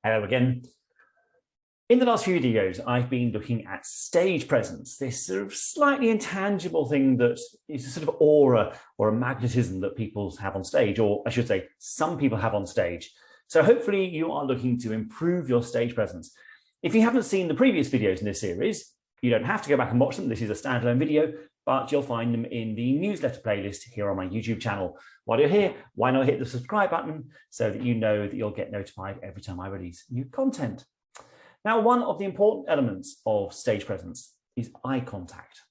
Hello again. In the last few videos, I've been looking at stage presence, this sort of slightly intangible thing that is a sort of aura or a magnetism that people have on stage, or I should say, some people have on stage. So hopefully you are looking to improve your stage presence. If you haven't seen the previous videos in this series, you don't have to go back and watch them. This is a standalone video, but you'll find them in the newsletter playlist here on my YouTube channel. While you're here, why not hit the subscribe button so that you know that you'll get notified every time I release new content. Now, one of the important elements of stage presence is eye contact.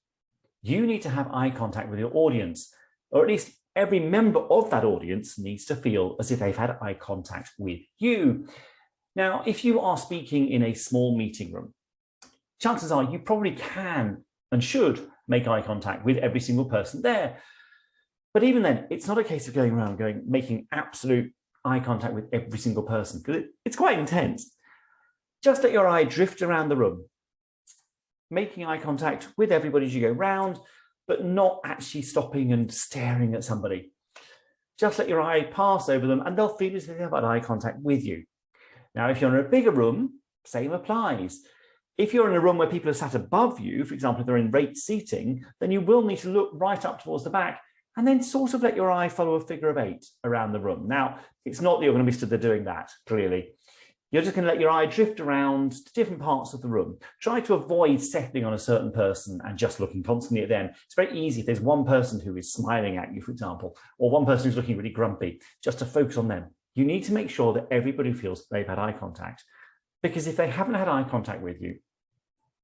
You need to have eye contact with your audience, or at least every member of that audience needs to feel as if they've had eye contact with you. Now, if you are speaking in a small meeting room, chances are you probably can and should make eye contact with every single person there. But even then, it's not a case of going around making absolute eye contact with every single person, because it's quite intense. Just let your eye drift around the room, making eye contact with everybody as you go round, but not actually stopping and staring at somebody. Just let your eye pass over them and they'll feel as if they've had eye contact with you. Now, if you're in a bigger room, same applies. If you're in a room where people are sat above you, for example, if they're in rate seating, then you will need to look right up towards the back and then sort of let your eye follow a figure of 8 around the room. Now, it's not that you're going to be stood there doing that, clearly. You're just going to let your eye drift around to different parts of the room. Try to avoid settling on a certain person and just looking constantly at them. It's very easy if there's one person who is smiling at you, for example, or one person who's looking really grumpy, just to focus on them. You need to make sure that everybody feels they've had eye contact, because if they haven't had eye contact with you,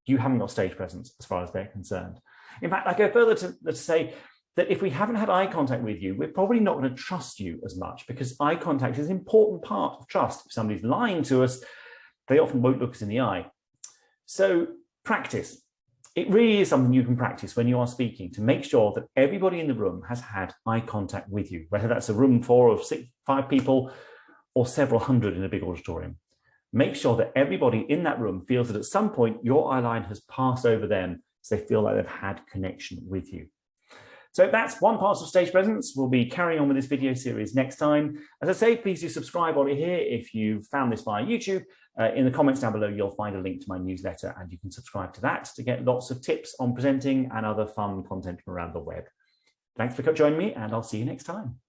you haven't got stage presence as far as they're concerned. In fact, I go further to say that if we haven't had eye contact with you, we're probably not going to trust you as much, because eye contact is an important part of trust. If somebody's lying to us, they often won't look us in the eye. So practice. It really is something you can practice when you are speaking to make sure that everybody in the room has had eye contact with you, whether that's a room 4 of 5 people or several hundred in a big auditorium. Make sure that everybody in that room feels that at some point your eye line has passed over them, so they feel like they've had connection with you. So that's one part of stage presence. We'll be carrying on with this video series next time. As I say, please do subscribe while you're here. If you found this via YouTube, in the comments down below, you'll find a link to my newsletter and you can subscribe to that to get lots of tips on presenting and other fun content from around the web. Thanks for joining me, and I'll see you next time.